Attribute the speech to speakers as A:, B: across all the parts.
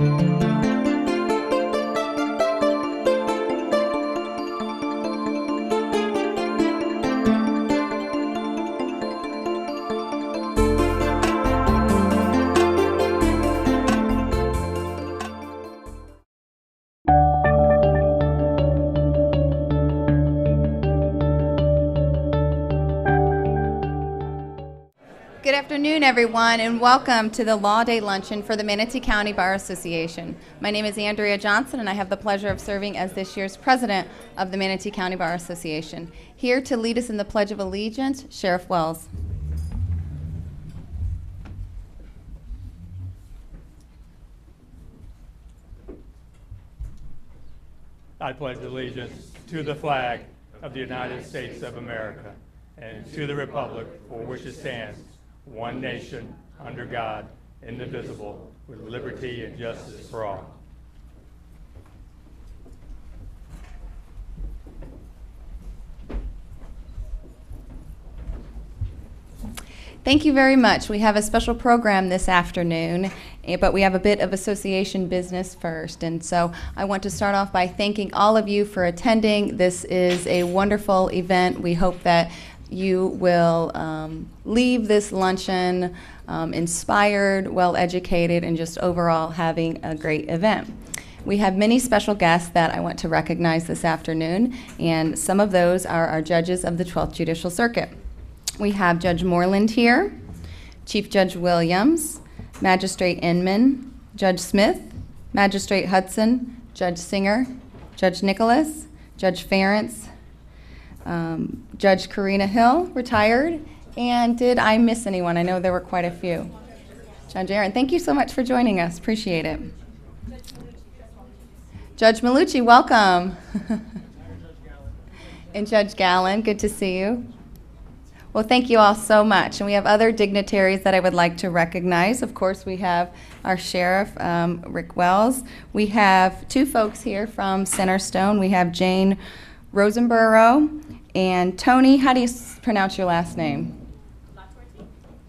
A: Good afternoon, everyone, and welcome to the Law Day Luncheon for the Manatee County Bar Association. My name is Andrea Johnson, and I have the pleasure of serving as this year's president of the Manatee County Bar Association. Here to lead us in the Pledge of Allegiance, Sheriff Wells.
B: I pledge allegiance to the flag of the United States of America and to the republic for which it stands, one nation, under God, indivisible, with liberty and justice for all.
A: Thank you very much. We have a special program this afternoon, but we have a bit of association business first. And so I want to start off by thanking all of you for attending. This is a wonderful event. We hope that you will leave this luncheon inspired, well-educated, and just overall having a great event. We have many special guests that I want to recognize this afternoon, and some of those are our judges of the 12th Judicial Circuit. We have Judge Moreland here, Chief Judge Williams, Magistrate Inman, Judge Smith, Magistrate Hudson, Judge Singer, Judge Nicholas, Judge Ferentz, Judge Karina Hill, retired, and did I miss anyone? I know there were quite a few. Judge Aaron, thank you so much for joining us. Appreciate it. Judge Malucci, welcome. And Judge Gallen, good to see you. Well, thank you all so much. And we have other dignitaries that I would like to recognize. Of course, we have our sheriff, Rick Wells. We have two folks here from Centerstone. We have Jane Rosenborough and Tony. How do you pronounce your last name?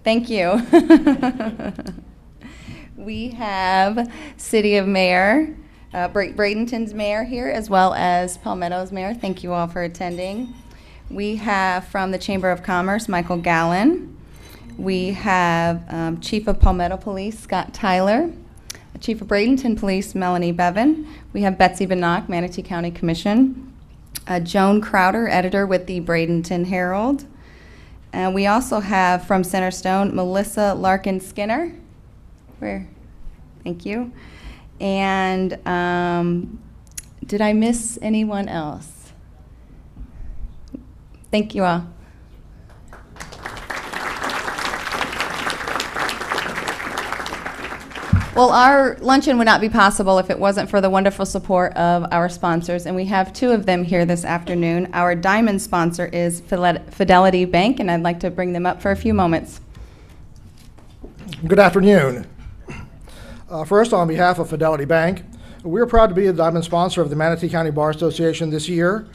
A: Thank you. We have City of Mayor, Bradenton's mayor here, as well as Palmetto's mayor. Thank you all for attending. We have from the Chamber of Commerce, Michael Gallen. We have Chief of Palmetto Police, Scott Tyler. Chief of Bradenton Police, Melanie Bevan. We have Betsy Bannock, Manatee County Commission. Joan Crowder, editor with the Bradenton Herald. And we also have from Centerstone, Melissa Larkin Skinner. Where? Thank you. And did I miss anyone else? Thank you all. Well, our luncheon would not be possible if it wasn't for the wonderful support of our sponsors, and we have two of them here this afternoon. Our diamond sponsor is Fidelity Bank, and I'd like to bring them up for a few moments.
C: Good afternoon. First, on behalf of Fidelity Bank, we're proud to be the diamond sponsor of the Manatee County Bar Association this year.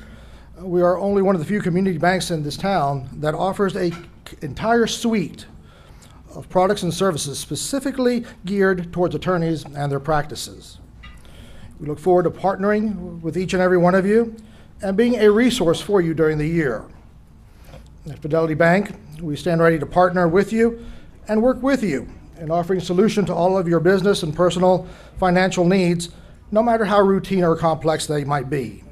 C: We are only one of the few community banks in this town that offers an entire suite of products and services specifically geared towards attorneys and their practices. We look forward to partnering with each and every one of you and being a resource for you during the year. At Fidelity Bank, we stand ready to partner with you and work with you in offering solution to all of your business and personal financial needs, no matter how routine or complex they might be.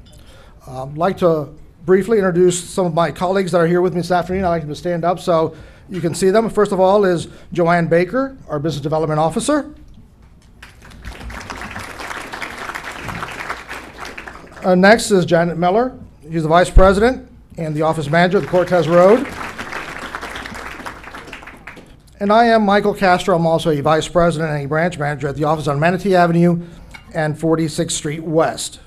C: I'd like to briefly introduce some of my colleagues that are here with me this afternoon. I'd like them to stand up so you can see them. First of all is Joanne Baker, our Business Development Officer. Next is Janet Miller. She's the Vice President and the Office Manager at the Cortez Road. And I am Michael Castro. I'm also a Vice President and a Branch Manager at the office on Manatee Avenue and 46th Street West.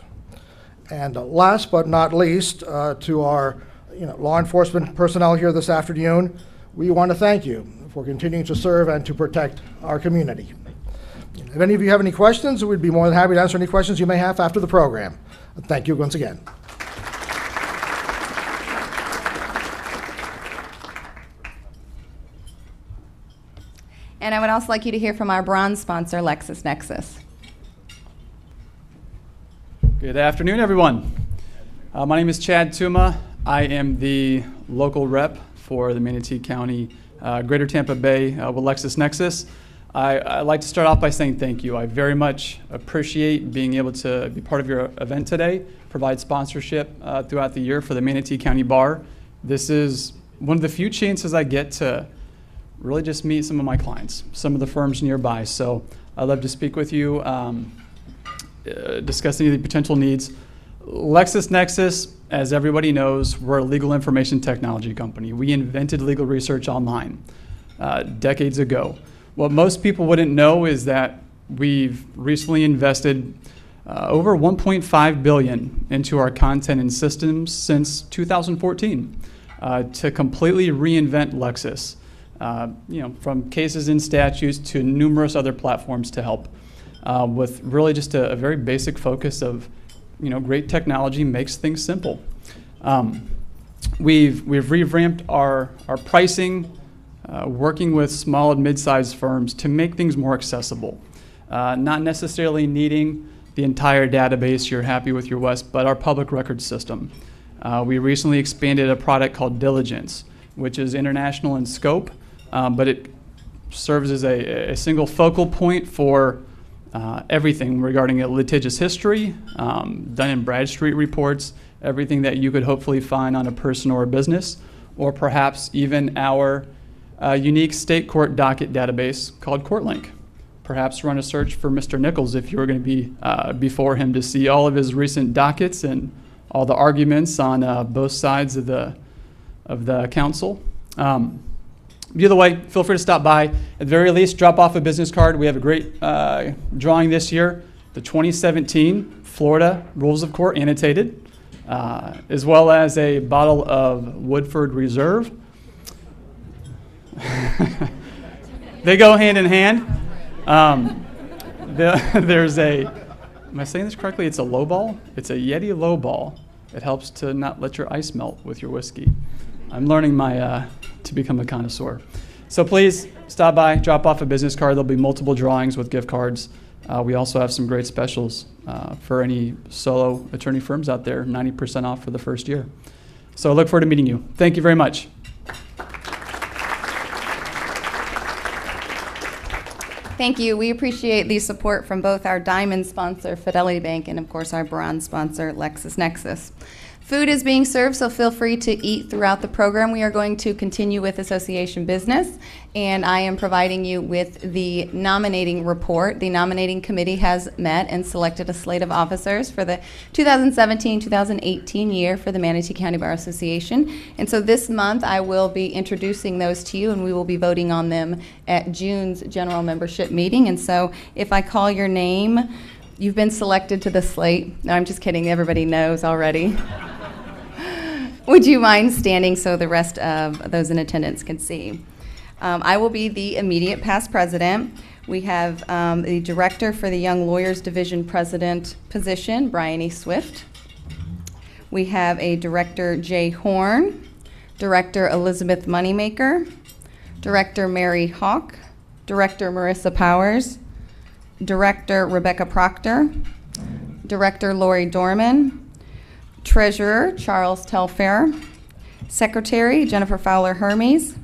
C: And last but not least, to our law enforcement personnel here this afternoon, we want to thank you for continuing to serve and to protect our community. If any of you have any questions, we'd be more than happy to answer any questions you may have after the program. Thank you once again.
A: And I would also like you to hear from our bronze sponsor, LexisNexis.
D: Good afternoon, everyone. My name is Chad Tuma. I am the local rep for the Manatee County, Greater Tampa Bay with LexisNexis. I'd like to start off by saying thank you. I very much appreciate being able to be part of your event today, provide sponsorship throughout the year for the Manatee County Bar. This is one of the few chances I get to really just meet some of my clients, some of the firms nearby. So I'd love to speak with you, discuss any of the potential needs. LexisNexis, as everybody knows, we're a legal information technology company. We invented legal research online decades ago. What most people wouldn't know is that we've recently invested over $1.5 billion into our content and systems since 2014 to completely reinvent Lexis. From cases and statutes to numerous other platforms to help with really just a very basic focus of, great technology makes things simple. We've revamped our pricing, working with small and mid-sized firms to make things more accessible. Not necessarily needing the entire database, you're happy with your West, but our public record system. We recently expanded a product called Diligence, which is international in scope, but it serves as a single focal point for everything regarding a litigious history, Dun & Bradstreet reports, everything that you could hopefully find on a person or a business, or perhaps even our unique state court docket database called CourtLink. Perhaps run a search for Mr. Nichols if you were going to be before him to see all of his recent dockets and all the arguments on both sides of the council. Either way, feel free to stop by. At the very least, drop off a business card. We have a great drawing this year, the 2017 Florida Rules of Court annotated, as well as a bottle of Woodford Reserve. They go hand in hand. There's am I saying this correctly? It's a low ball. It's a Yeti low ball. It helps to not let your ice melt with your whiskey. I'm learning to become a connoisseur. So please stop by, drop off a business card. There'll be multiple drawings with gift cards. We also have some great specials for any solo attorney firms out there, 90% off for the first year. So I look forward to meeting you. Thank you very much.
A: Thank you. We appreciate the support from both our diamond sponsor, Fidelity Bank, and of course our bronze sponsor, LexisNexis. Food is being served, so feel free to eat throughout the program. We are going to continue with association business, and I am providing you with the nominating report. The nominating committee has met and selected a slate of officers for the 2017-2018 year for the Manatee County Bar Association. And so this month I will be introducing those to you, and we will be voting on them at June's general membership meeting. And so if I call your name, you've been selected to the slate. No, I'm just kidding. Everybody knows already. Would you mind standing so the rest of those in attendance can see? I will be the immediate past president. We have the director for the Young Lawyers Division president position, Brian E. Swift. We have a director, Jay Horn, director Elizabeth Moneymaker, director Mary Hawk, director Marissa Powers, director Rebecca Proctor, director Lori Dorman, treasurer Charles Telfair, secretary Jennifer Fowler Hermes,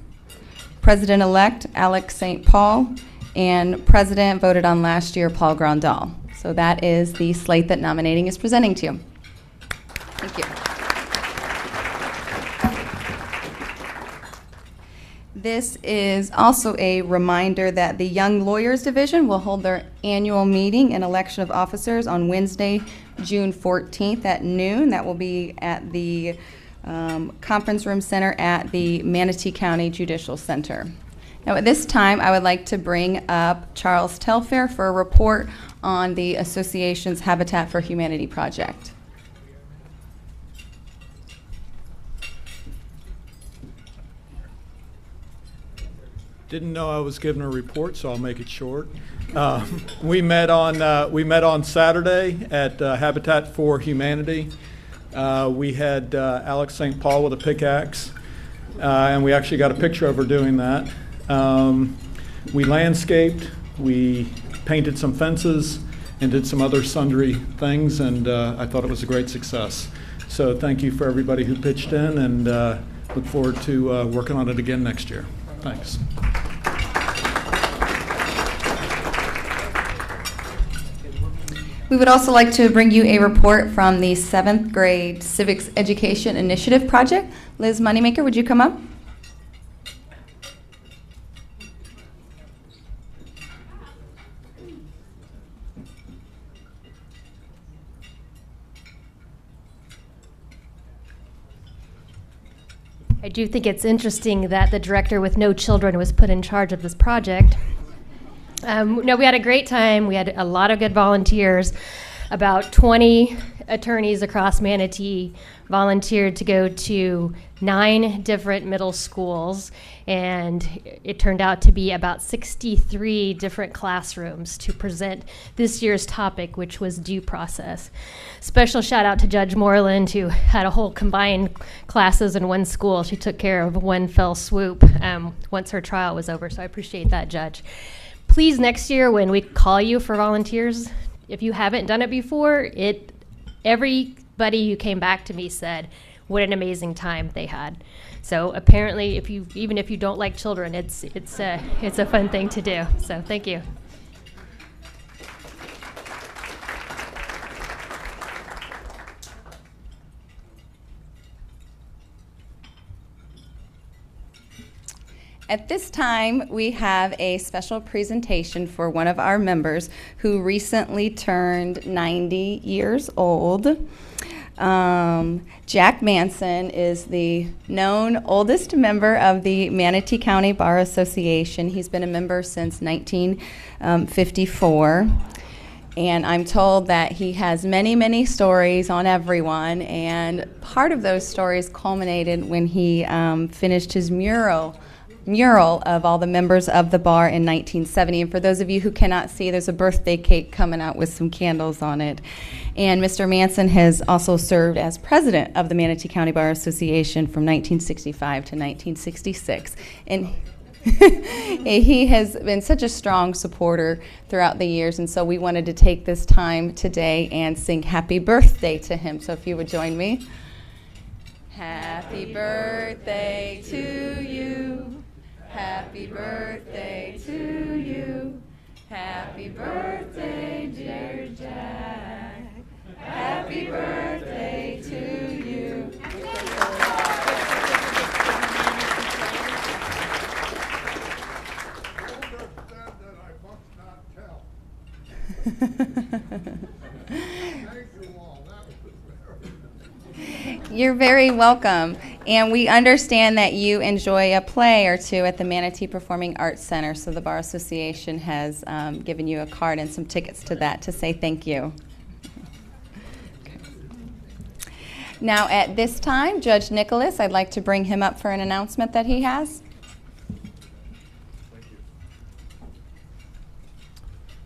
A: president-elect Alex St. Paul, and president voted on last year Paul Grandal. So that is the slate that nominating is presenting to you. Thank you. This is also a reminder that the Young Lawyers Division will hold their annual meeting and election of officers on Wednesday, June 14th at noon. That will be at the Conference Room Center at the Manatee County Judicial Center. Now at this time, I would like to bring up Charles Telfair for a report on the association's Habitat for Humanity project.
E: Didn't know I was giving a report, so I'll make it short. We met on Saturday at Habitat for Humanity. We had Alex St. Paul with a pickaxe, and we actually got a picture of her doing that. We landscaped, we painted some fences, and did some other sundry things, and I thought it was a great success. So thank you for everybody who pitched in, and look forward to working on it again next year. Thanks.
A: We would also like to bring you a report from the 7th grade Civics Education Initiative Project. Liz Moneymaker, would you come up?
F: I do think it's interesting that the director with no children was put in charge of this project. No, we had a great time. We had a lot of good volunteers. About 20 attorneys across Manatee volunteered to go to 9 different middle schools, and it turned out to be about 63 different classrooms to present this year's topic, which was due process. Special shout out to Judge Moreland, who had a whole combined classes in one school. She took care of one fell swoop once her trial was over, so I appreciate that, Judge. Please, next year when we call you for volunteers, if you haven't done it before, everybody who came back to me said what an amazing time they had. So apparently, even if you don't like children, it's a fun thing to do. So thank you.
A: At this time, we have a special presentation for one of our members who recently turned 90 years old. Jack Manson is the known oldest member of the Manatee County Bar Association. He's been a member since 1954. And I'm told that he has many, many stories on everyone. And part of those stories culminated when he finished his mural of all the members of the bar in 1970. And for those of you who cannot see, there's a birthday cake coming out with some candles on it. And Mr. Manson has also served as president of the Manatee County Bar Association from 1965 to 1966. And he has been such a strong supporter throughout the years, and so we wanted to take this time today and sing happy birthday to him. So if you would join me. Happy birthday to you. Happy birthday to you. Happy birthday, dear Jack. Happy birthday to you. You're very welcome. And we understand that you enjoy a play or two at the Manatee Performing Arts Center, so the Bar Association has given you a card and some tickets to that to say thank you. Okay. Now at this time, Judge Nicholas, I'd like to bring him up for an announcement that he has.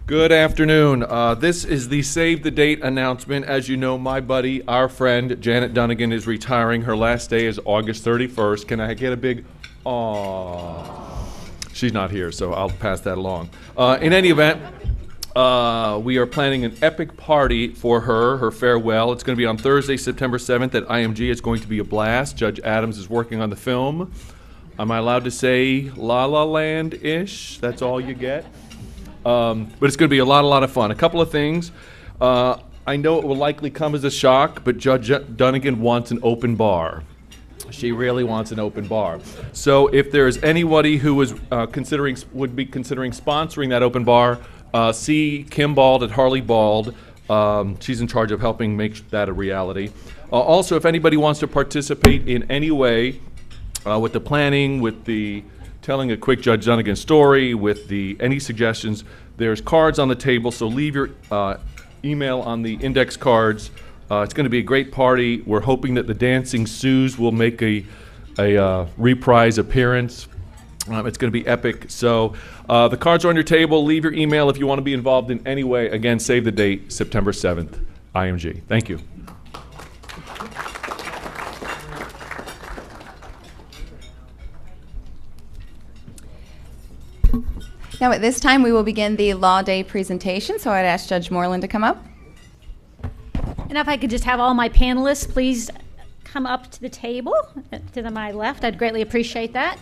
G: Good afternoon. This is the Save the Date announcement. As you know, my buddy, our friend, Janet Dunnigan, is retiring. Her last day is August 31st. Can I get a big aww? She's not here, so I'll pass that along. In any event, we are planning an epic party for her farewell. It's going to be on Thursday, September 7th at IMG. It's going to be a blast. Judge Adams is working on the film. Am I allowed to say La La Land-ish? That's all you get? But it's going to be a lot of fun. A couple of things. I know it will likely come as a shock, but Judge Dunnigan wants an open bar. She really wants an open bar. So if there is anybody who would be considering sponsoring that open bar, see Kim Bald at Harley Bald. She's in charge of helping make that a reality. Also, if anybody wants to participate in any way with the planning, with the telling a quick Judge Dunnigan story, with any suggestions, there's cards on the table, so leave your email on the index cards. It's going to be a great party. We're hoping that the Dancing Sues will make a reprise appearance. It's going to be epic. So the cards are on your table. Leave your email if you want to be involved in any way. Again, save the date, September 7th, IMG. Thank you.
A: Now, at this time, we will begin the Law Day presentation, so I'd ask Judge Moreland to come up.
H: And if I could just have all my panelists please come up to the table, to my left, I'd greatly appreciate that.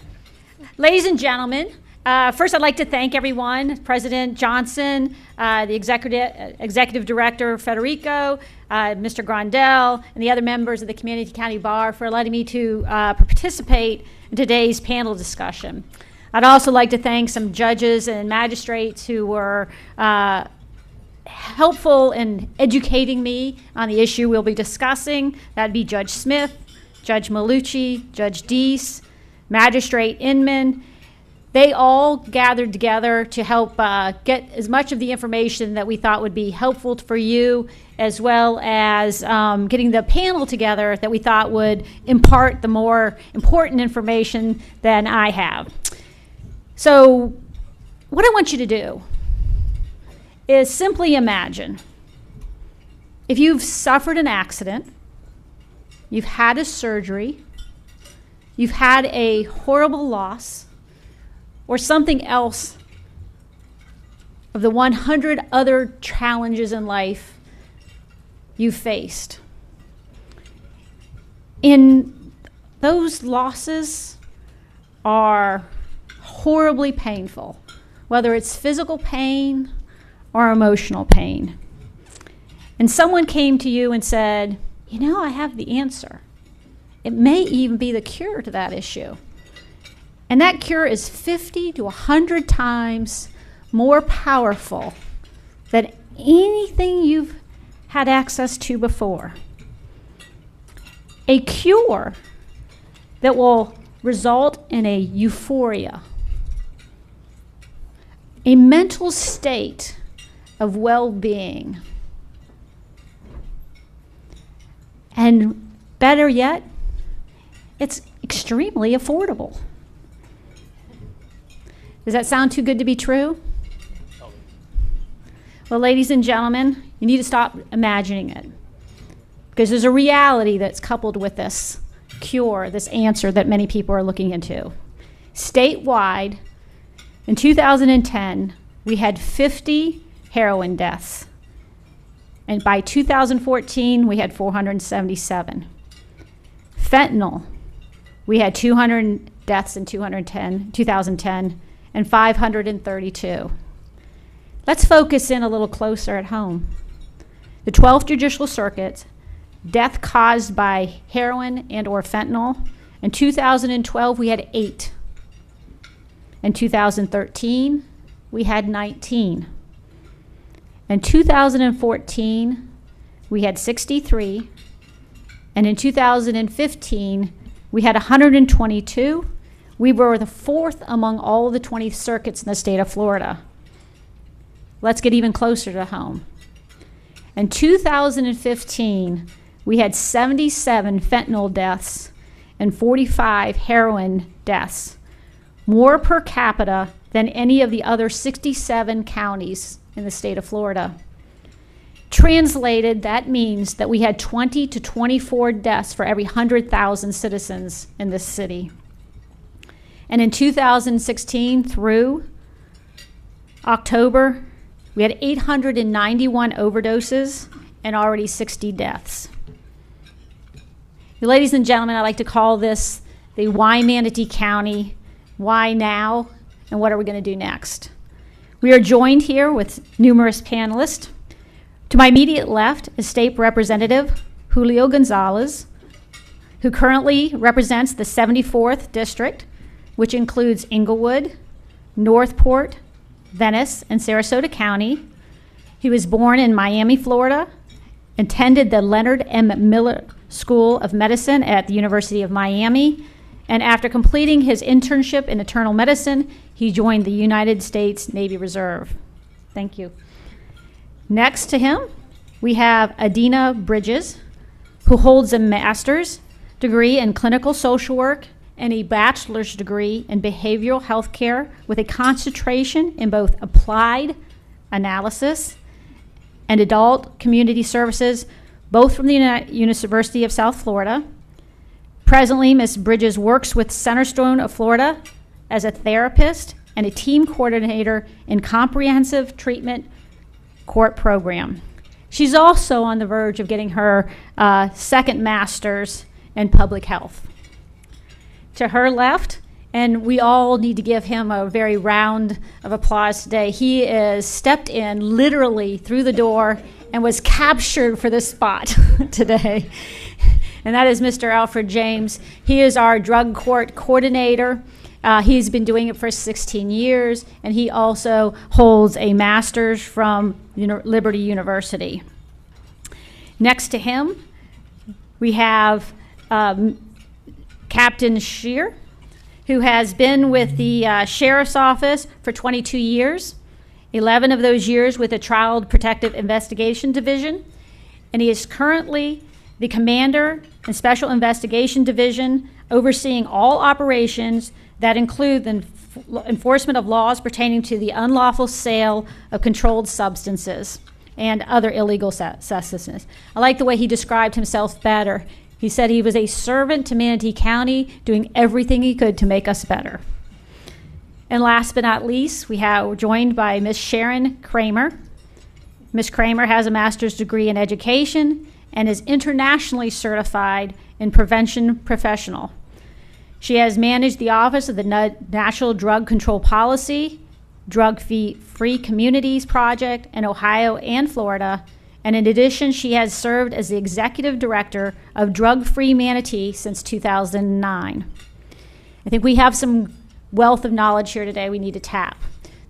H: Ladies and gentlemen, first I'd like to thank everyone, President Johnson, the Executive Director Federico, Mr. Grondell, and the other members of the Manatee County Bar for letting me to participate in today's panel discussion. I'd also like to thank some judges and magistrates who were helpful in educating me on the issue we'll be discussing. That'd be Judge Smith, Judge Malucci, Judge Deese, Magistrate Inman. They all gathered together to help get as much of the information that we thought would be helpful for you, as well as getting the panel together that we thought would impart the more important information than I have. So what I want you to do is simply imagine if you've suffered an accident, you've had a surgery, you've had a horrible loss, or something else of the 100 other challenges in life you've faced. In those losses are horribly painful, whether it's physical pain or emotional pain. And someone came to you and said, you know, I have the answer. It may even be the cure to that issue. And that cure is 50 to 100 times more powerful than anything you've had access to before. A cure that will result in a euphoria, a mental state of well-being. And better yet, it's extremely affordable. Does that sound too good to be true? Well, ladies and gentlemen, you need to stop imagining it, because there's a reality that's coupled with this cure, this answer that many people are looking into. Statewide, in 2010, we had 50 heroin deaths. And by 2014, we had 477. Fentanyl, we had 200 deaths in 2010, and 532. Let's focus in a little closer at home. The 12th Judicial Circuit, death caused by heroin and or fentanyl. In 2012, we had 8. In 2013, we had 19. In 2014, we had 63. And in 2015, we had 122. We were the 4th among all the 20 circuits in the state of Florida. Let's get even closer to home. In 2015, we had 77 fentanyl deaths and 45 heroin deaths, more per capita than any of the other 67 counties in the state of Florida. Translated, that means that we had 20 to 24 deaths for every 100,000 citizens in this city. And in 2016 through October, we had 891 overdoses and already 60 deaths. Ladies and gentlemen, I like to call this the Why Manatee County, Why Now, and what are we going to do next? We are joined here with numerous panelists. To my immediate left is State Representative Julio Gonzalez, who currently represents the 74th District, which includes Inglewood, Northport, Venice, and Sarasota County. He was born in Miami, Florida, attended the Leonard M. Miller School of Medicine at the University of Miami, and after completing his internship in internal medicine, he joined the United States Navy Reserve. Thank you. Next to him, we have Adina Bridges, who holds a master's degree in clinical social work and a bachelor's degree in behavioral health care with a concentration in both applied analysis and adult community services, both from the University of South Florida. Presently, Ms. Bridges works with Centerstone of Florida as a therapist and a team coordinator in comprehensive treatment court program. She's also on the verge of getting her second master's in public health. To her left, and we all need to give him a very round of applause today, he is stepped in literally through the door and was captured for this spot today. And that is Mr. Alfred James. He is our drug court coordinator. He's been doing it for 16 years, and he also holds a master's from Liberty University. Next to him, we have Captain Shear, who has been with the Sheriff's Office for 22 years, 11 of those years with the Child Protective Investigation Division, and he is currently the Commander in Special Investigation Division, overseeing all operations that include the enforcement of laws pertaining to the unlawful sale of controlled substances and other illegal substances. I like the way he described himself better. He said he was a servant to Manatee County, doing everything he could to make us better. And last but not least, we're joined by Ms. Sharon Kramer. Ms. Kramer has a master's degree in education and is internationally certified in prevention professional. She has managed the Office of the National Drug Control Policy, Drug-Free Communities Project in Ohio and Florida, and in addition, she has served as the Executive Director of Drug-Free Manatee since 2009. I think we have some wealth of knowledge here today we need to tap.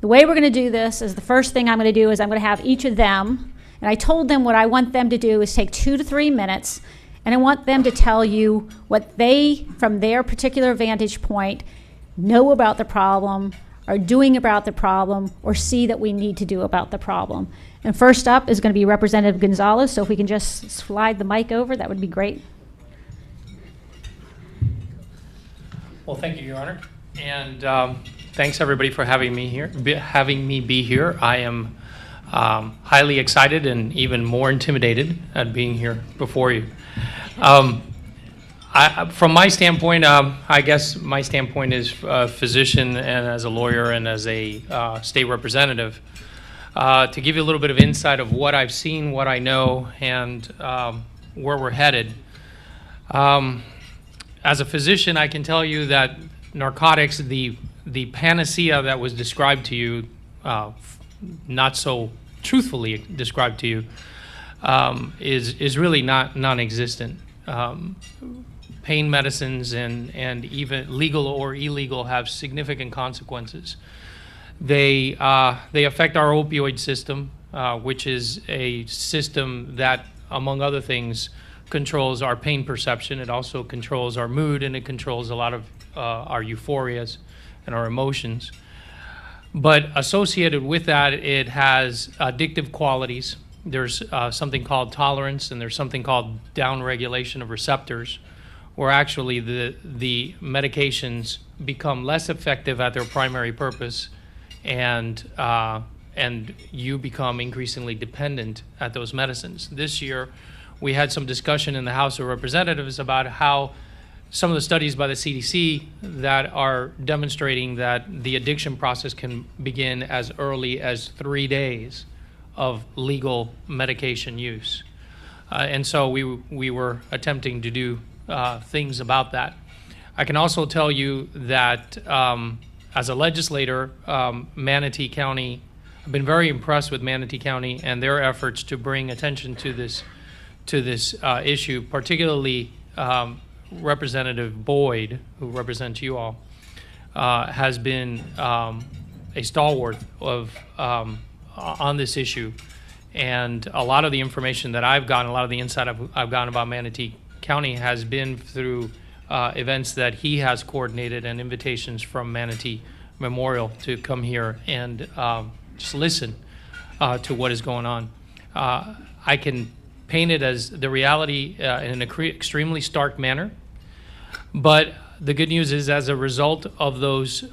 H: The way we're going to do this is the first thing I'm going to do is I'm going to have each of them, and I told them what I want them to do is take 2 to 3 minutes, and I want them to tell you what they, from their particular vantage point, know about the problem, are doing about the problem, or see that we need to do about the problem. And first up is going to be Representative Gonzalez, so if we can just slide the mic over, that would be great.
I: Well, thank you, Your Honor. And thanks, everybody, for having me be here. I am highly excited and even more intimidated at being here before you. From my standpoint, I guess my standpoint is a physician and as a lawyer and as a state representative, to give you a little bit of insight of what I've seen, what I know, and where we're headed. As a physician, I can tell you that narcotics, the panacea that was described to you, not so truthfully described to you, is really non-existent. Pain medicines and even legal or illegal have significant consequences. They affect our opioid system, which is a system that, among other things, controls our pain perception. It also controls our mood, and it controls a lot of our euphorias and our emotions. But associated with that, it has addictive qualities. There's something called tolerance, and there's something called downregulation of receptors, where actually the medications become less effective at their primary purpose, and you become increasingly dependent at those medicines. This year, we had some discussion in the House of Representatives about how some of the studies by the CDC that are demonstrating that the addiction process can begin as early as 3 days of legal medication use. And so we were attempting to do things about that. I can also tell you that as a legislator, Manatee County, I've been very impressed with Manatee County and their efforts to bring attention to this issue, particularly Representative Boyd, who represents you all, has been a stalwart of on this issue. And a lot of the information that I've gotten, a lot of the insight I've gotten about Manatee County has been through events that he has coordinated and invitations from Manatee Memorial to come here and just listen to what is going on. I can paint it as the reality in an extremely stark manner, but the good news is, as a result of those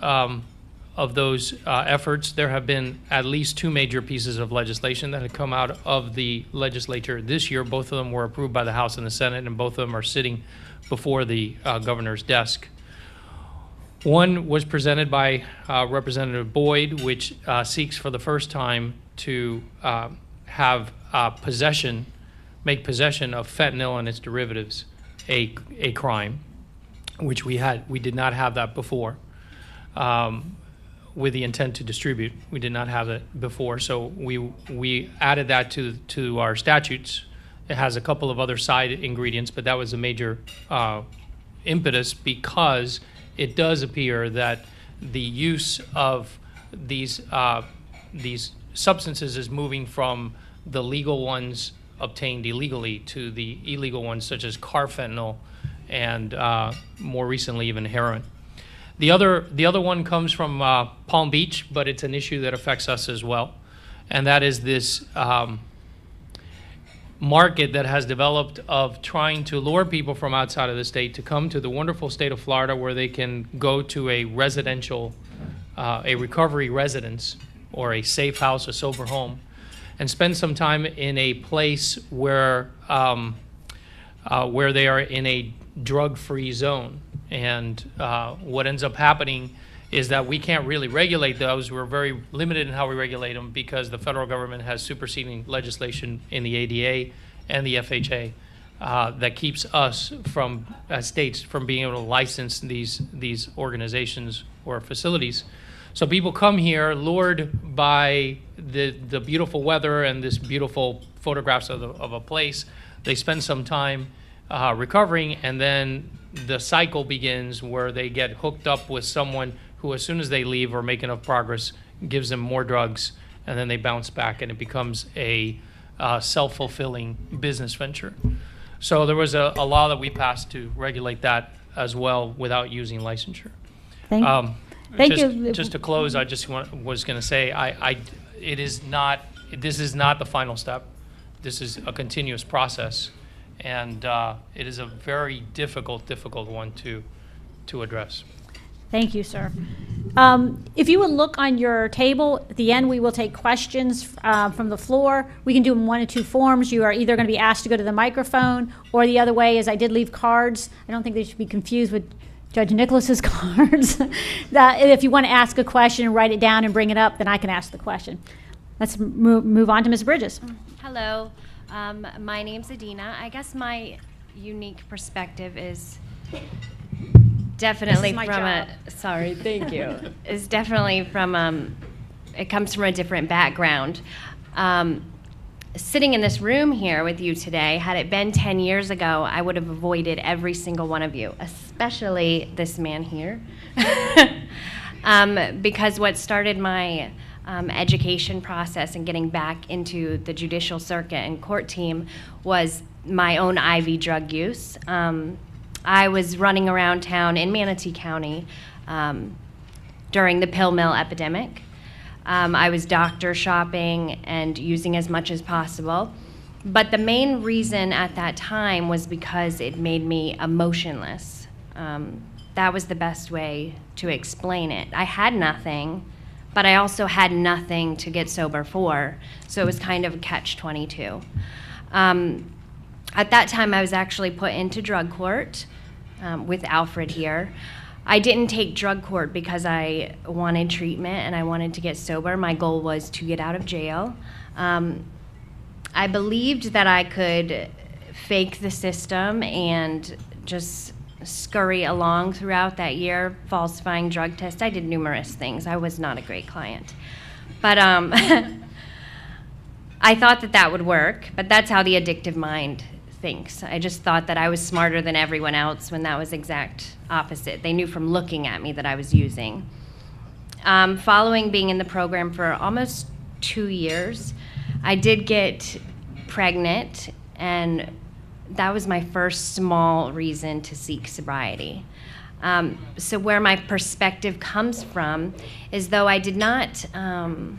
I: efforts, there have been at least 2 major pieces of legislation that have come out of the legislature this year. Both of them were approved by the House and the Senate, and both of them are sitting before the governor's desk. One was presented by Representative Boyd, which seeks for the first time to have make possession of fentanyl and its derivatives a crime, which we did not have that before, with the intent to distribute. We did not have it before, so we added that to our statutes. It has a couple of other side ingredients, but that was a major impetus, because it does appear that the use of these substances is moving from the legal ones obtained illegally to the illegal ones, such as carfentanil and more recently even heroin. The other one comes from Palm Beach, but it's an issue that affects us as well, and that is this market that has developed of trying to lure people from outside of the state to come to the wonderful state of Florida, where they can go to a residential, a recovery residence, or a safe house, a sober home, and spend some time in a place where they are in a drug-free zone. And what ends up happening is that we can't really regulate those. We're very limited in how we regulate them, because the federal government has superseding legislation in the ADA and the FHA that keeps us from, as states, from being able to license these organizations or facilities. So people come here lured by the beautiful weather and this beautiful photographs of a place. They spend some time recovering, and then the cycle begins where they get hooked up with someone who, as soon as they leave or make enough progress, gives them more drugs, and then they bounce back, and it becomes a self-fulfilling business venture. So there was a law that we passed to regulate that as well without using licensure.
H: Thank you.
I: Just to close, I just was going to say, this is not the final step. This is a continuous process, and it is a very difficult one to address.
H: Thank you, sir. If you would look on your table, at the end we will take questions from the floor. We can do them one of two forms. You are either going to be asked to go to the microphone, or the other way is I did leave cards. I don't think they should be confused with Judge Nicholas's cards. That if you want to ask a question and write it down and bring it up, then I can ask the question. Let's move on to Ms. Bridges.
F: Hello, my name's Adina. I guess my unique perspective is definitely is definitely from it comes from a different background. Sitting in this room here with you today, had it been 10 years ago, I would have avoided every single one of you, especially this man here. Because what started my education process and getting back into the judicial circuit and court team was my own IV drug use. I was running around town in Manatee County during the pill mill epidemic. I was doctor shopping and using as much as possible. But the main reason at that time was because it made me emotionless. That was the best way to explain it. I had nothing, but I also had nothing to get sober for, so it was kind of a catch-22. At that time, I was actually put into drug court with Alfred here. I didn't take drug court because I wanted treatment and I wanted to get sober. My goal was to get out of jail. I believed that I could fake the system and just scurry along throughout that year, falsifying drug tests. I did numerous things. I was not a great client. But I thought that would work, but that's how the addictive mind thinks. I just thought that I was smarter than everyone else when that was exact opposite. They knew from looking at me that I was using. Following being in the program for almost 2 years, I did get pregnant, and that was my first small reason to seek sobriety. So where my perspective comes from is, though I did not, I'm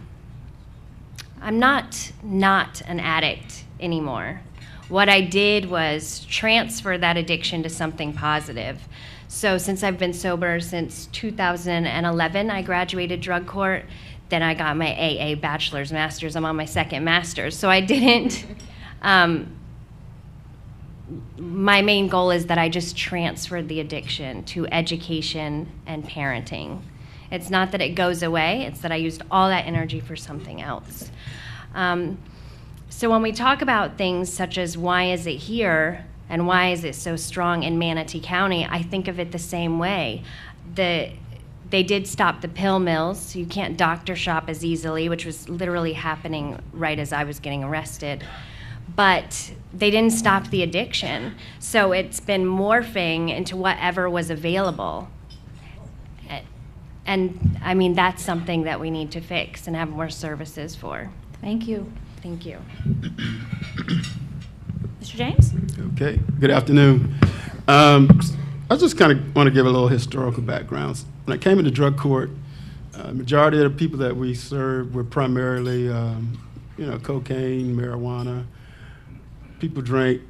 F: not an addict anymore. What I did was transfer that addiction to something positive. So since I've been sober since 2011, I graduated drug court, then I got my AA bachelor's, master's. I'm on my second master's. So I didn't
J: my main goal is that I just transferred the addiction to education and parenting. It's not that it goes away, it's that I used all that energy for something else. So when we talk about things such as why is it here and why is it so strong in Manatee County, I think of it the same way. They did stop the pill mills, so you can't doctor shop as easily, which was literally happening right as I was getting arrested. But they didn't stop the addiction, so it's been morphing into whatever was available. And I mean, that's something that we need to fix and have more services for.
H: Thank you.
J: Thank you.
H: Mr. James?
K: Okay, good afternoon. I just kind of want to give a little historical background. When I came into drug court, majority of the people that we served were primarily, cocaine, marijuana. People drank.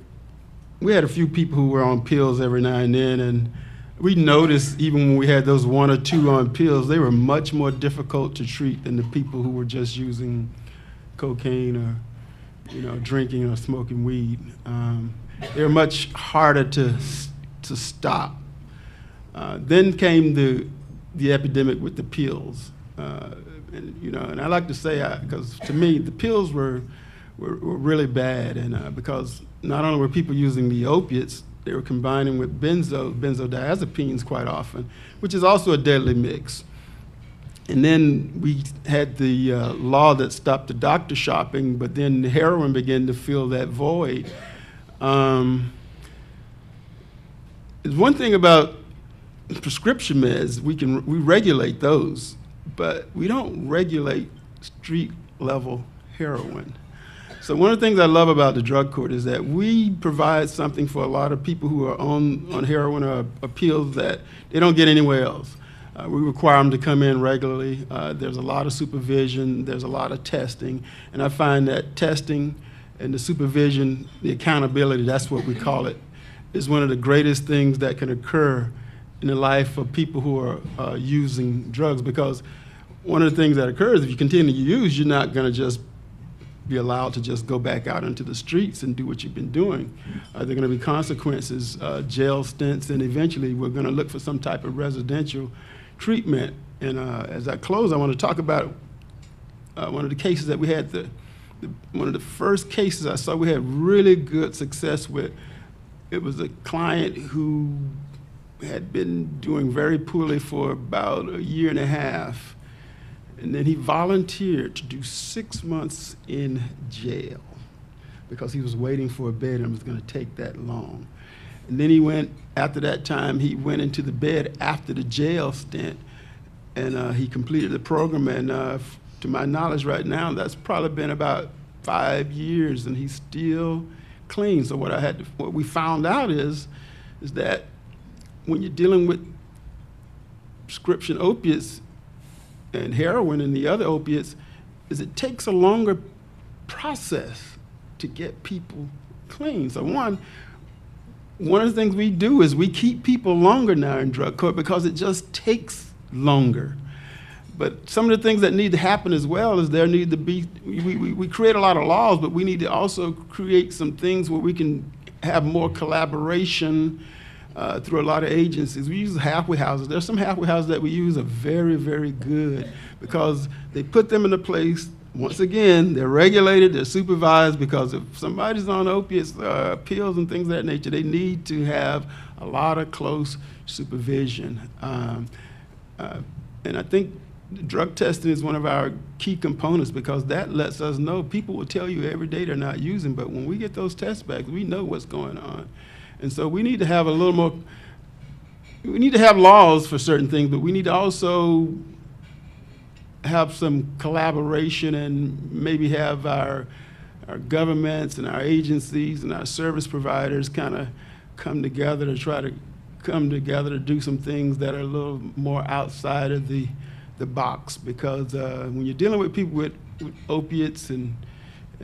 K: We had a few people who were on pills every now and then, and we noticed even when we had those one or two on pills, they were much more difficult to treat than the people who were just using cocaine or, drinking or smoking weed. They were much harder to stop. Then came the epidemic with the pills, and I like to say, because to me the pills were really bad, and because not only were people using the opiates, they were combining with benzodiazepines quite often, which is also a deadly mix. And then we had the law that stopped the doctor shopping, but then the heroin began to fill that void. There's one thing about prescription meds, we regulate those, but we don't regulate street level heroin. So one of the things I love about the drug court is that we provide something for a lot of people who are on heroin or pills that they don't get anywhere else. We require them to come in regularly. There's a lot of supervision. There's a lot of testing. And I find that testing and the supervision, the accountability, that's what we call it, is one of the greatest things that can occur in the life of people who are using drugs. Because one of the things that occurs, if you continue to use, you're not going to just be allowed to just go back out into the streets and do what you've been doing. There are going to be consequences, jail stints, and eventually we're going to look for some type of residential treatment. And as I close, I want to talk about one of the cases that we had. One of the first cases I saw we had really good success with. It was a client who had been doing very poorly for about a year and a half. And then he volunteered to do 6 months in jail because he was waiting for a bed and it was going to take that long. And then he went, after that time, he went into the bed after the jail stint, and he completed the program. And to my knowledge right now, that's probably been about 5 years, and he's still clean. So what we found out is that when you're dealing with prescription opiates and heroin and the other opiates, is it takes a longer process to get people clean. So one of the things we do is we keep people longer now in drug court because it just takes longer. But some of the things that need to happen as well is there need to be, we create a lot of laws, but we need to also create some things where we can have more collaboration through a lot of agencies. We use halfway houses. There's some halfway houses that we use are very, very good because they put them in a place, once again, they're regulated, they're supervised, because if somebody's on opiates, pills and things of that nature, they need to have a lot of close supervision. And I think drug testing is one of our key components because that lets us know. People will tell you every day they're not using, but when we get those tests back, we know what's going on. And so we need to have a little more, we need to have laws for certain things, but we need to also have some collaboration and maybe have our governments and our agencies and our service providers kind of come together to try to do some things that are a little more outside of the box. Because when you're dealing with people with opiates and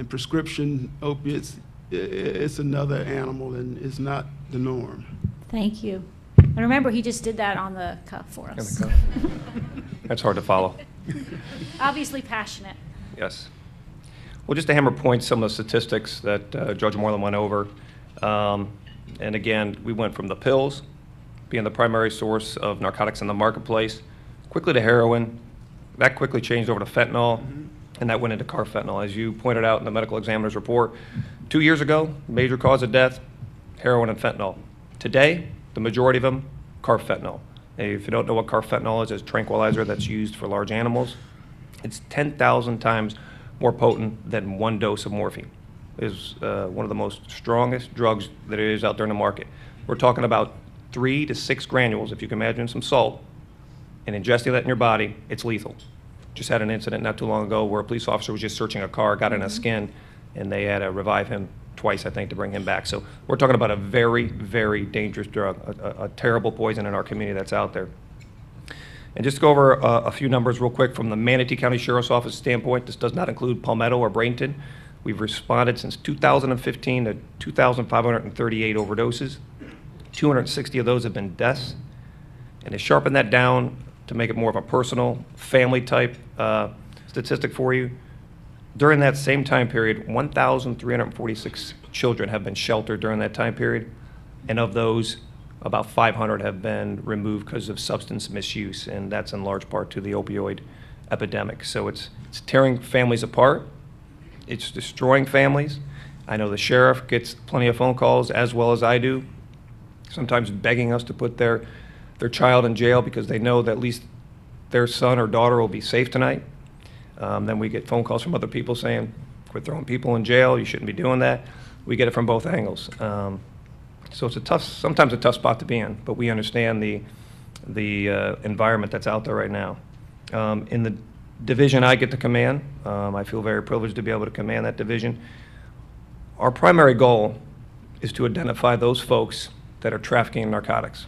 K: prescription opiates, it's another animal and it's not the norm.
H: Thank you. And remember, he just did that on the cuff for us.
L: That's hard to follow.
H: Obviously passionate.
L: Yes. Well, just to hammer point some of the statistics that Judge Moreland went over. And again, we went from the pills being the primary source of narcotics in the marketplace, quickly to heroin. That quickly changed over to fentanyl, and that went into carfentanil. As you pointed out in the medical examiner's report, 2 years ago, major cause of death, heroin and fentanyl. Today, the majority of them, carfentanil. If you don't know what carfentanil is, it's a tranquilizer that's used for large animals. It's 10,000 times more potent than 1 dose of morphine. It's one of the most strongest drugs that is out there in the market. We're talking about 3 to 6 granules, if you can imagine some salt, and ingesting that in your body, it's lethal. Just had an incident not too long ago where a police officer was just searching a car, got in a skin, and they had to revive him twice, I think, to bring him back. So we're talking about a very, very dangerous drug, a terrible poison in our community that's out there. And just to go over a few numbers real quick from the Manatee County Sheriff's Office standpoint, this does not include Palmetto or Bradenton. We've responded since 2015 to 2,538 overdoses. 260 of those have been deaths. And to sharpen that down to make it more of a personal, family-type statistic for you, during that same time period, 1,346 children have been sheltered during that time period, and of those, about 500 have been removed because of substance misuse, and that's in large part to the opioid epidemic. So it's tearing families apart. It's destroying families. I know the sheriff gets plenty of phone calls, as well as I do, sometimes begging us to put their child in jail because they know that at least their son or daughter will be safe tonight. Then we get phone calls from other people saying, quit throwing people in jail, you shouldn't be doing that. We get it from both angles. So it's sometimes a tough spot to be in, but we understand the environment that's out there right now. In the division I get to command, I feel very privileged to be able to command that division. Our primary goal is to identify those folks that are trafficking in narcotics.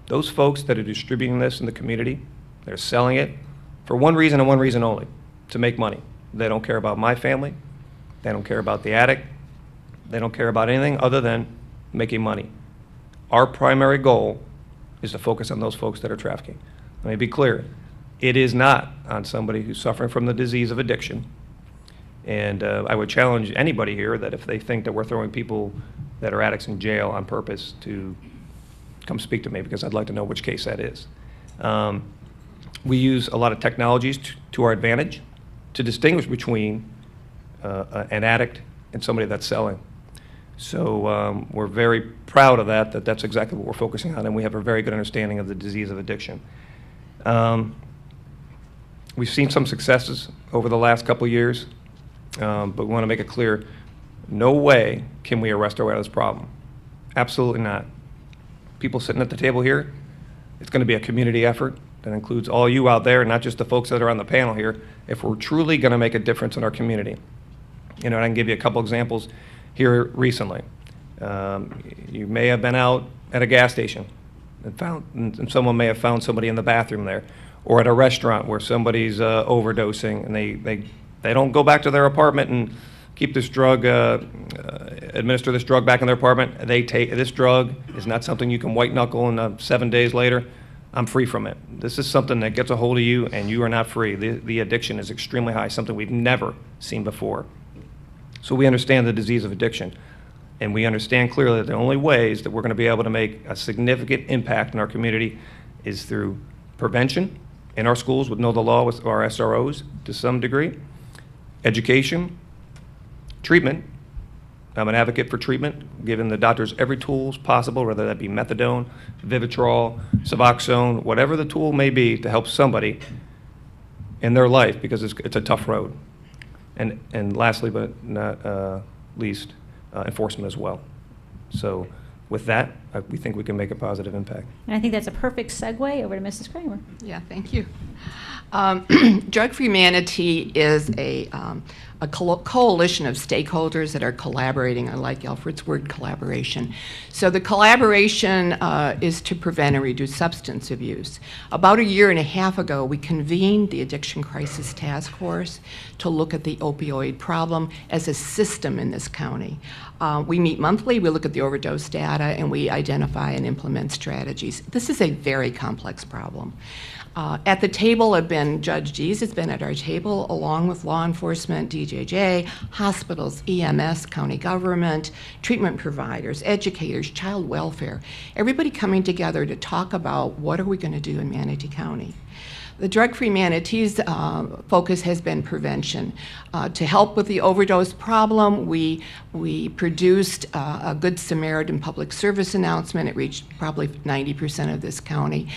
L: Those folks that are distributing this in the community, they're selling it for one reason and one reason only, to make money. They don't care about my family. They don't care about the addict. They don't care about anything other than making money. Our primary goal is to focus on those folks that are trafficking. Let me be clear. It is not on somebody who's suffering from the disease of addiction. And I would challenge anybody here that if they think that we're throwing people that are addicts in jail on purpose to come speak to me, because I'd like to know which case that is. We use a lot of technologies to our advantage to distinguish between an addict and somebody that's selling. So we're very proud of that, that's exactly what we're focusing on, and we have a very good understanding of the disease of addiction. We've seen some successes over the last couple years, but we want to make it clear, no way can we arrest our way out of this problem. Absolutely not. People sitting at the table here, it's going to be a community effort that includes all you out there, not just the folks that are on the panel here, if we're truly going to make a difference in our community. You know, and I can give you a couple examples here recently. You may have been out at a gas station and someone may have found somebody in the bathroom there, or at a restaurant where somebody's overdosing, and they don't go back to their apartment and keep this drug, administer this drug back in their apartment. They take this drug is not something you can white knuckle and 7 days later, I'm free from it. This is something that gets a hold of you and you are not free. The addiction is extremely high, something we've never seen before. So we understand the disease of addiction, and we understand clearly that the only ways that we're going to be able to make a significant impact in our community is through prevention in our schools with Know the Law with our SROs to some degree, education, treatment. I'm an advocate for treatment, giving the doctors every tools possible, whether that be methadone, Vivitrol, Suboxone, whatever the tool may be to help somebody in their life, because it's a tough road. And lastly, but not least, enforcement as well. So with that, we think we can make a positive impact.
H: And I think that's a perfect segue over to Mrs. Kramer.
M: Yeah, thank you. Drug-Free Manatee is a coalition of stakeholders that are collaborating. I like Alfred's word, collaboration. So the collaboration is to prevent and reduce substance abuse. About 1.5 years ago, we convened the Addiction Crisis Task Force to look at the opioid problem as a system in this county. We meet monthly, we look at the overdose data, and we identify identify and implement strategies. This is a very complex problem. At the table have been Judge Dees has been at our table, along with law enforcement, DJJ, hospitals, EMS, county government, treatment providers, educators, child welfare, everybody coming together to talk about what are we going to do in Manatee County. The Drug-Free Manatee's focus has been prevention. To help with the overdose problem, we produced a Good Samaritan public service announcement. It reached probably 90% of this county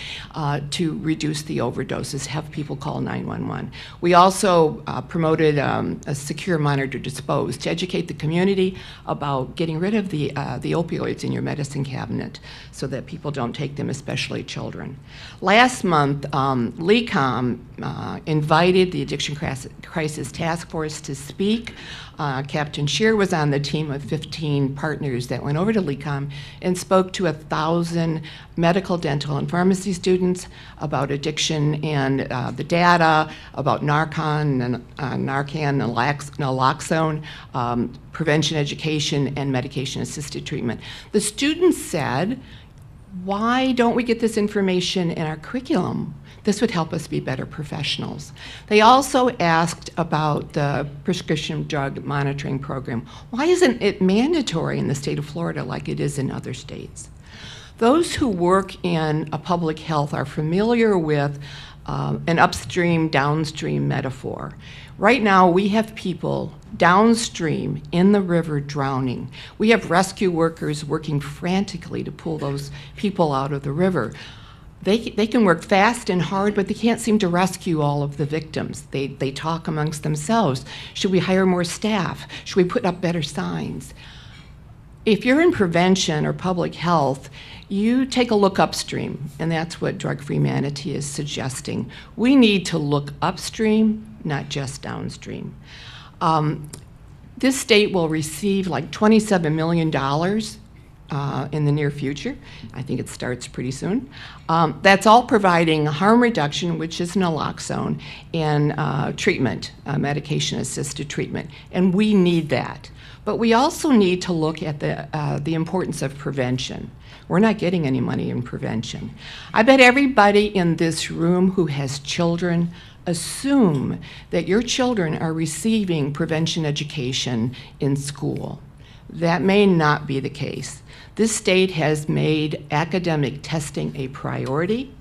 M: to reduce the overdoses, have people call 911. We also promoted a secure monitor dispose to educate the community about getting rid of the opioids in your medicine cabinet so that people don't take them, especially children. Last month, LECOM invited the Addiction Crisis Task Force to speak. Captain Scheer was on the team of 15 partners that went over to LECOM and spoke to 1,000 medical, dental, and pharmacy students about addiction and the data, about Narcan, naloxone, prevention education, and medication-assisted treatment. The students said, why don't we get this information in our curriculum? This would help us be better professionals. They also asked about the prescription drug monitoring program. Why isn't it mandatory in the state of Florida like it is in other states? Those who work in public health are familiar with an upstream, downstream metaphor. Right now, we have people downstream in the river drowning. We have rescue workers working frantically to pull those people out of the river. They can work fast and hard, but they can't seem to rescue all of the victims. They talk amongst themselves. Should we hire more staff? Should we put up better signs? If you're in prevention or public health, you take a look upstream, and that's what Drug-Free Manatee is suggesting. We need to look upstream, not just downstream. This state will receive like $27 million in the near future. I think it starts pretty soon. That's all providing harm reduction, which is naloxone, and treatment, medication-assisted treatment, and we need that. But we also need to look at the importance of prevention. We're not getting any money in prevention. I bet everybody in this room who has children assume that your children are receiving prevention education in school. That may not be the case. This state has made academic testing a priority,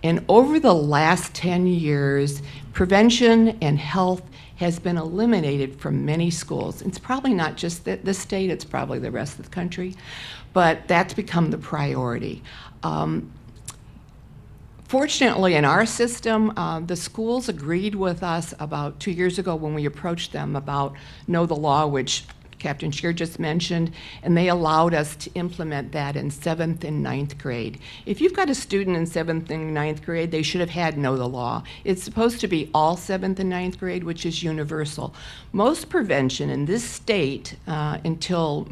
M: and over the last 10 years, prevention and health has been eliminated from many schools. It's probably not just this state, it's probably the rest of the country, but that's become the priority. Fortunately, in our system, the schools agreed with us about 2 years ago when we approached them about Know the Law, which Captain Scheer just mentioned, and they allowed us to implement that in 7th and 9th grade. If you've got a student in 7th and 9th grade, they should have had Know the Law. It's supposed to be all 7th and 9th grade, which is universal. Most prevention in this state, until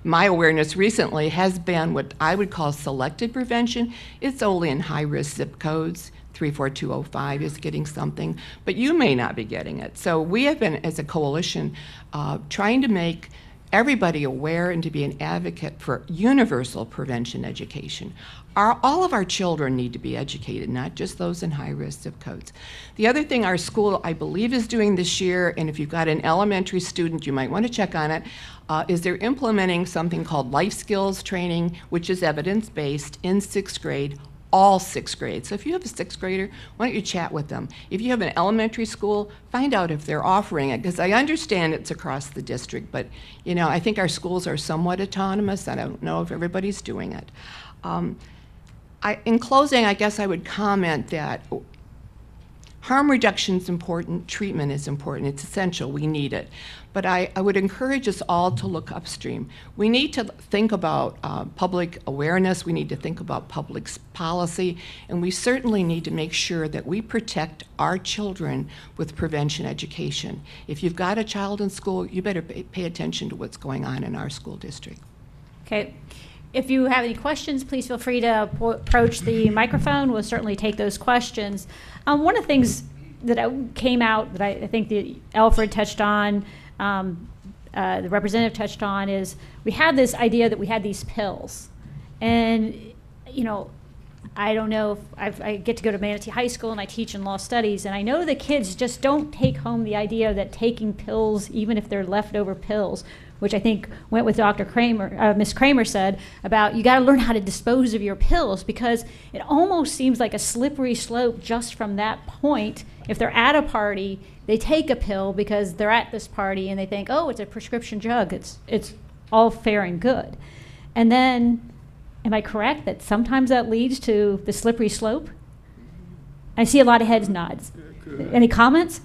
M: my awareness recently, has been what I would call selected prevention. It's only in high-risk zip codes. 34205 is getting something, but you may not be getting it. So we have been, as a coalition, trying to make everybody aware and to be an advocate for universal prevention education. All of our children need to be educated, not just those in high-risk zip codes. The other thing our school, I believe, is doing this year, and if you've got an elementary student, you might want to check on it, is they're implementing something called life skills training, which is evidence-based in 6th grade, all 6th grades. So if you have a 6th grader, why don't you chat with them? If you have an elementary school, find out if they're offering it, because I understand it's across the district, but I think our schools are somewhat autonomous. I don't know if everybody's doing it. In closing, I guess I would comment that harm reduction is important, treatment is important, it's essential, we need it. But I would encourage us all to look upstream. We need to think about public awareness, we need to think about public policy, and we certainly need to make sure that we protect our children with prevention education. If you've got a child in school, you better pay attention to what's going on in our school district.
H: Okay. If you have any questions, please feel free to approach the microphone. We'll certainly take those questions. One of the things that came out that I think that Alfred touched on the representative touched on is we had this idea that we had these pills. And, I don't know if I get to go to Manatee High School and I teach in law studies, and I know the kids just don't take home the idea that taking pills, even if they're leftover pills, which I think went with Dr. Kramer, Ms. Kramer said about you got to learn how to dispose of your pills, because it almost seems like a slippery slope just from that point. If they're at a party, they take a pill because they're at this party and they think, oh, it's a prescription drug. It's all fair and good. And then, am I correct that sometimes that leads to the slippery slope? I see a lot of heads nods. Any comments?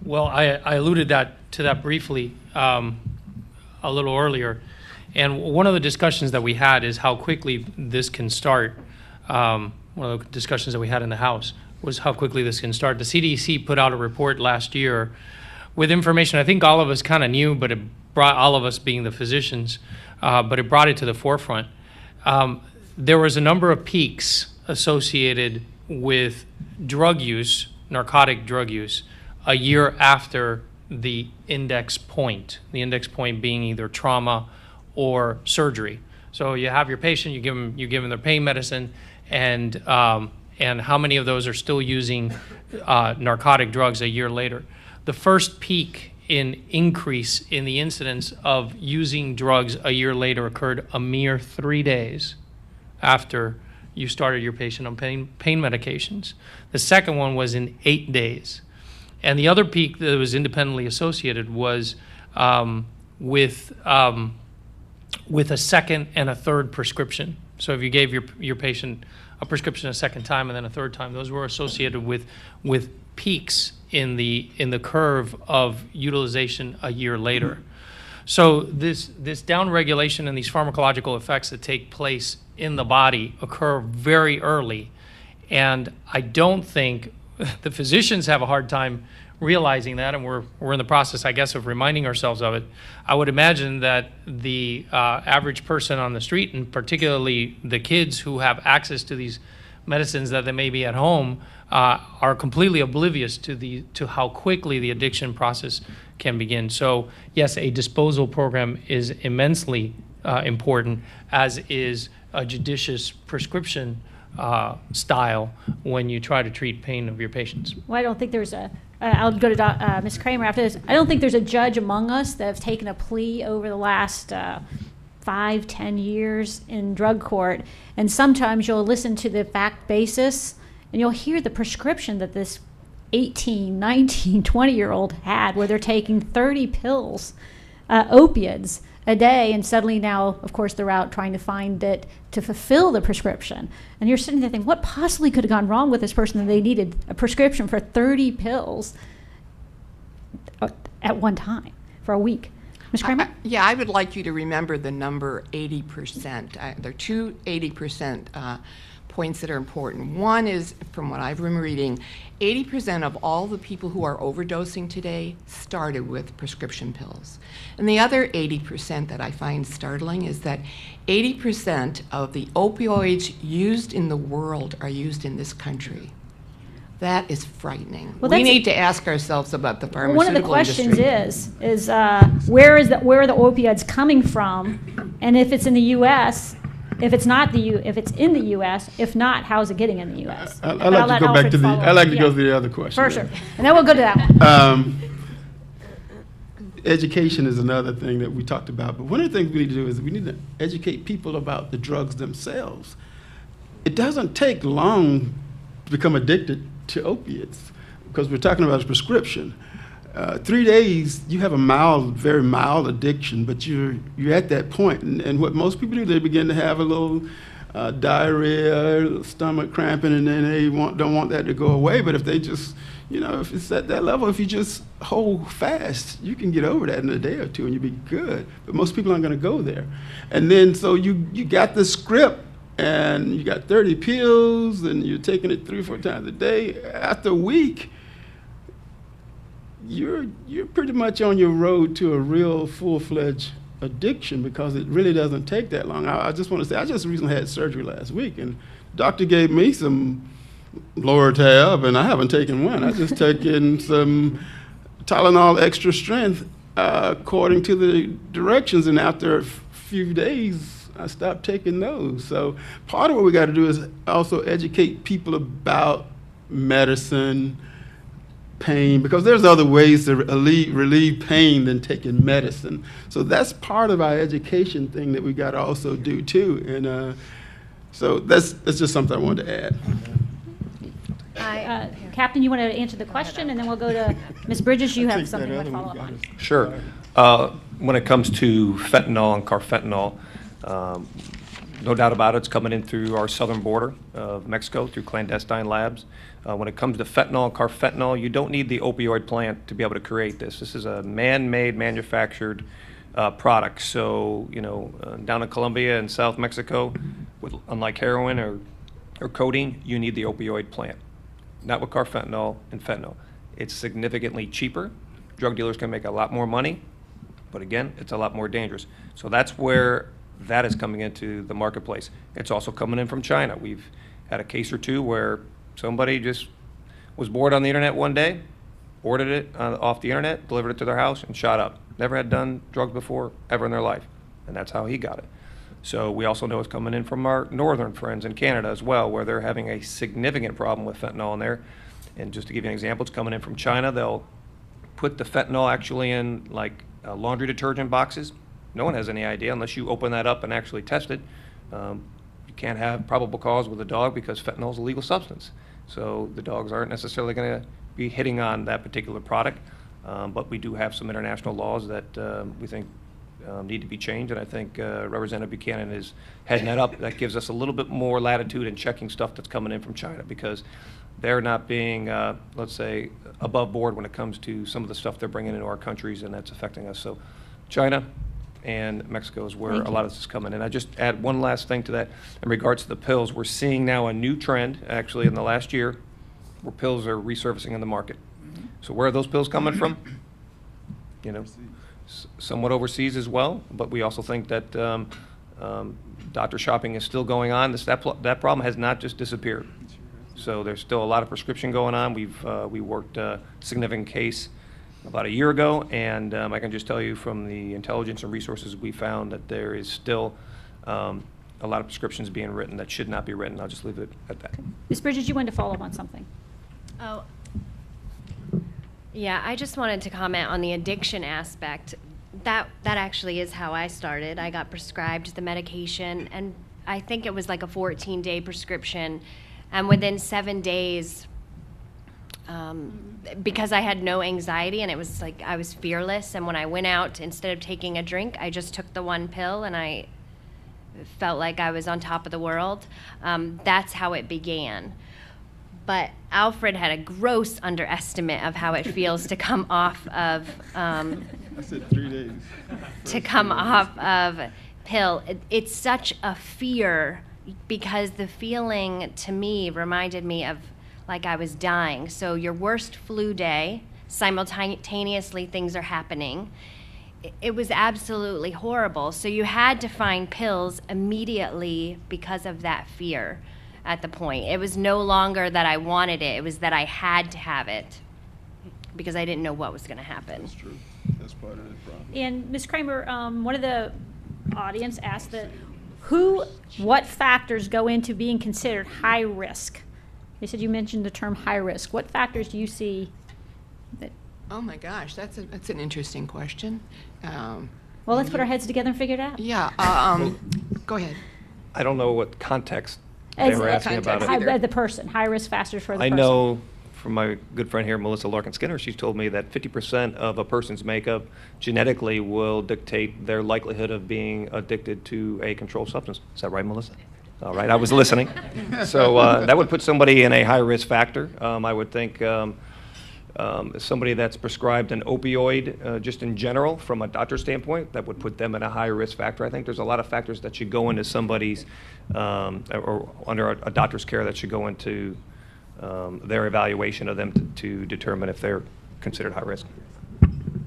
I: Well, I alluded to that briefly a little earlier. And one of the discussions that we had is how quickly this can start. One of the discussions that we had in the House was how quickly this can start. The CDC put out a report last year with information I think all of us kind of knew, but it brought all of us being the physicians, but it brought it to the forefront. There was a number of peaks associated with drug use, narcotic drug use, a year after the index point being either trauma or surgery. So you have your patient, you give them their pain medicine, and how many of those are still using narcotic drugs a year later? The first peak in increase in the incidence of using drugs a year later occurred a mere 3 days after you started your patient on pain medications. The second one was in 8 days. And the other peak that was independently associated was with a second and a third prescription. So if you gave your patient a prescription a second time and then a third time, those were associated with peaks in the curve of utilization a year later. So this downregulation and these pharmacological effects that take place in the body occur very early, and I don't think the physicians have a hard time realizing that, and we're in the process, I guess, of reminding ourselves of it. I would imagine that the average person on the street, and particularly the kids who have access to these medicines that they may be at home, are completely oblivious to how quickly the addiction process can begin. So yes, a disposal program is immensely important, as is a judicious prescription style when you try to treat pain of your patients.
H: Well, I don't think there's I'll go to Ms. Kramer after this. I don't think there's a judge among us that have taken a plea over the last 5-10 years in drug court, and sometimes you'll listen to the fact basis and you'll hear the prescription that this 18, 19, 20-year-old had, where they're taking 30 pills, opiates, a day, and suddenly now, of course, they're out trying to find it to fulfill the prescription. And you're sitting there thinking, what possibly could have gone wrong with this person that they needed a prescription for 30 pills at one time for a week? Ms. Kramer?
M: Yeah, I would like you to remember the number 80%. There are two 80% points that are important. One is, from what I've been reading, 80% of all the people who are overdosing today started with prescription pills. And the other 80% that I find startling is that 80% of the opioids used in the world are used in this country. That is frightening. Well, we need to ask ourselves about the pharmaceutical industry.
H: One of the questions is where are the opioids coming from, and if it's in the U.S., if it's in the U.S., if not, how is it getting in the U.S.?
K: I'd like to go back to go to the other question.
H: For sure, and then we'll go to that one.
K: Education is another thing that we talked about, but one of the things we need to do is we need to educate people about the drugs themselves. It doesn't take long to become addicted to opiates, because we're talking about a prescription. 3 days, you have a mild, very mild addiction, but you're at that point. And what most people do, they begin to have a little diarrhea, a little stomach cramping, and then they don't want that to go away. But if they just, if it's at that level, if you just hold fast, you can get over that in a day or two and you'll be good. But most people aren't going to go there. And then so you got the script, and you got 30 pills, and you're taking it 3 or 4 times a day. After a week, you're pretty much on your road to a real full-fledged addiction, because it really doesn't take that long. I just want to say, I just recently had surgery last week, and the doctor gave me some lower tab, and I haven't taken one. I just taken some Tylenol extra strength according to the directions, and after a few days, I stopped taking those. So part of what we got to do is also educate people about medicine, pain, because there's other ways to relieve pain than taking medicine. So that's part of our education thing that we got to also do too. And so that's just something I wanted to add.
H: Captain, you want to answer the question, and then we'll go to Ms. Bridges. You have something to follow up on.
L: Sure. When it comes to fentanyl and carfentanil, no doubt about it, it's coming in through our southern border of Mexico through clandestine labs. When it comes to fentanyl and carfentanil, you don't need the opioid plant to be able to create this. This is a man-made, manufactured product. So, down in Colombia and South Mexico, unlike heroin or codeine, you need the opioid plant. Not with carfentanil and fentanyl. It's significantly cheaper. Drug dealers can make a lot more money, but again, it's a lot more dangerous. So that's where that is coming into the marketplace. It's also coming in from China. We've had a case or two where somebody just was bored on the internet one day, ordered it off the internet, delivered it to their house, and shot up. Never had done drugs before, ever in their life. And that's how he got it. So we also know it's coming in from our northern friends in Canada as well, where they're having a significant problem with fentanyl in there. And just to give you an example, it's coming in from China. They'll put the fentanyl actually in like laundry detergent boxes. No one has any idea unless you open that up and actually test it. You can't have probable cause with a dog because fentanyl is a legal substance. So the dogs aren't necessarily going to be hitting on that particular product. But we do have some international laws that we think need to be changed, and I think Representative Buchanan is heading that up. That gives us a little bit more latitude in checking stuff that's coming in from China, because they're not being, let's say, above board when it comes to some of the stuff they're bringing into our countries, and that's affecting us. So China and Mexico is where a lot of this is coming. And I just add one last thing to that in regards to the pills. We're seeing now a new trend, actually, in the last year, where pills are resurfacing in the market. So where are those pills coming from? Somewhat overseas as well, but we also think that doctor shopping is still going on. That problem has not just disappeared. So there's still a lot of prescription going on. We worked a significant case about a year ago, and I can just tell you from the intelligence and resources we found that there is still a lot of prescriptions being written that should not be written. I'll just leave it at that.
H: Ms. Bridges, you wanted to follow up on something.
J: Oh, yeah, I just wanted to comment on the addiction aspect. That actually is how I started. I got prescribed the medication, and I think it was like a 14-day prescription. And within 7 days, because I had no anxiety and it was like I was fearless, and when I went out, instead of taking a drink, I just took the one pill, and I felt like I was on top of the world. That's how it began. But Alfred had a gross underestimate of how it feels to come off of
K: I said 3 days.
J: to come off of pill. It's such a fear, because the feeling to me reminded me of like I was dying. So your worst flu day, simultaneously things are happening. It was absolutely horrible. So you had to find pills immediately because of that fear. At the point, it was no longer that I wanted it, it was that I had to have it because I didn't know what was going to happen.
K: That's true. That's part of the problem.
H: And Ms. Kramer, one of the audience asked that what factors go into being considered high risk? They said you mentioned the term high risk. What factors do you see that?
M: Oh my gosh, that's an interesting question.
H: Well, let's put our heads together and figure it out.
M: Yeah, go ahead.
L: I don't know what context they were asking about it.
H: The person, high risk factors for the person.
L: I know from my good friend here, Melissa Larkin Skinner, she's told me that 50% of a person's makeup genetically will dictate their likelihood of being addicted to a controlled substance. Is that right, Melissa? All right, I was listening. So that would put somebody in a high risk factor. I would think somebody that's prescribed an opioid, just in general, from a doctor's standpoint, that would put them in a high risk factor. I think there's a lot of factors that should go into somebody's, or under a doctor's care, that should go into their evaluation of them to determine if they're considered high risk.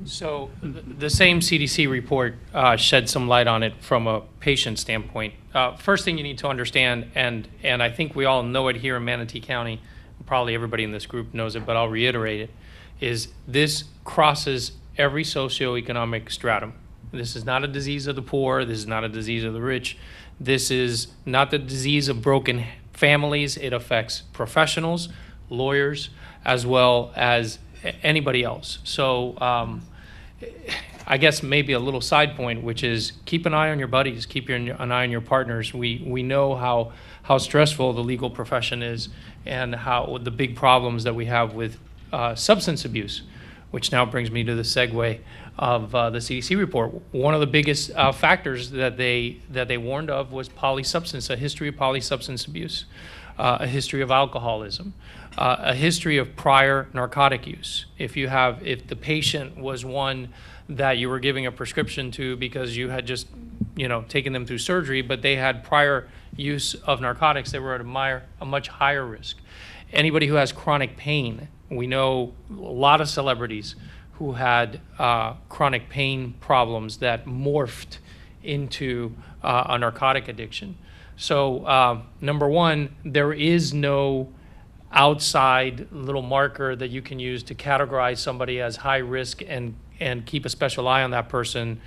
I: So the same CDC report shed some light on it from a patient standpoint. First thing you need to understand, and I think we all know it here in Manatee County, probably everybody in this group knows it, but I'll reiterate it, is this crosses every socioeconomic stratum. This is not a disease of the poor. This is not a disease of the rich. This is not the disease of broken families. It affects professionals, lawyers, as well as anybody else. So I guess maybe a little side point, which is keep an eye on your buddies, keep an eye on your partners. We know how stressful the legal profession is and how the big problems that we have with substance abuse, which now brings me to the segue of the CDC report. One of the biggest factors that they warned of was polysubstance, a history of polysubstance abuse, a history of alcoholism, a history of prior narcotic use. If the patient was one that you were giving a prescription to because you had just, taken them through surgery, but they had prior use of narcotics, they were at a much higher risk. Anybody who has chronic pain, we know a lot of celebrities who had chronic pain problems that morphed into a narcotic addiction. So number one, there is no outside little marker that you can use to categorize somebody as high risk and keep a special eye on that person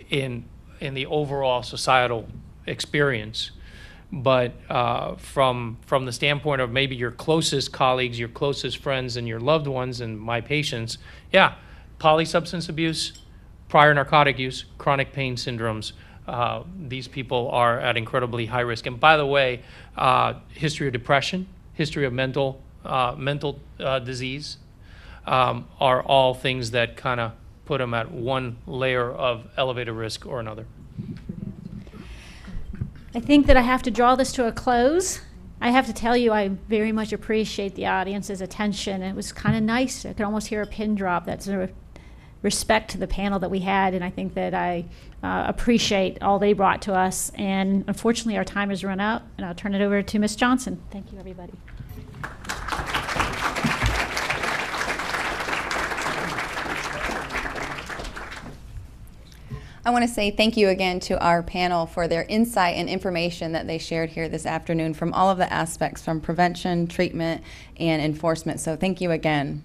I: in the overall societal experience. But from the standpoint of maybe your closest colleagues, your closest friends, and your loved ones, and my patients, yeah, polysubstance abuse, prior narcotic use, chronic pain syndromes, these people are at incredibly high risk. And by the way, history of depression, history of mental disease are all things that kind of put them at one layer of elevated risk or another.
H: I think that I have to draw this to a close. I have to tell you, I very much appreciate the audience's attention. It was kind of nice. I could almost hear a pin drop. That's a respect to the panel that we had, and I think that I appreciate all they brought to us. And unfortunately, our time has run out, and I'll turn it over to Ms. Johnson. Thank you, everybody.
A: I want to say thank you again to our panel for their insight and information that they shared here this afternoon from all of the aspects, from prevention, treatment, and enforcement. So thank you again.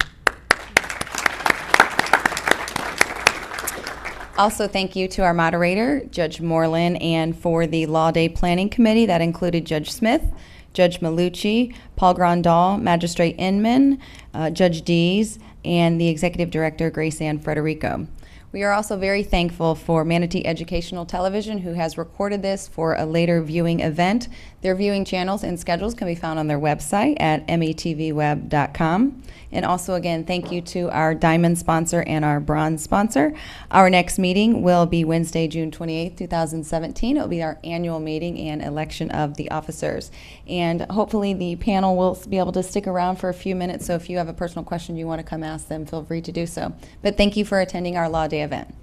A: Also, thank you to our moderator, Judge Moreland, and for the Law Day Planning Committee that included Judge Smith, Judge Malucci, Paul Grandal, Magistrate Inman, Judge Dees, and the Executive Director, Grace Ann Frederico. We are also very thankful for Manatee Educational Television, who has recorded this for a later viewing event. Their viewing channels and schedules can be found on their website at matvweb.com. And also, again, thank you to our diamond sponsor and our bronze sponsor. Our next meeting will be Wednesday, June 28th, 2017. It will be our annual meeting and election of the officers. And hopefully the panel will be able to stick around for a few minutes, so if you have a personal question you want to come ask them, feel free to do so. But thank you for attending our Law Day event.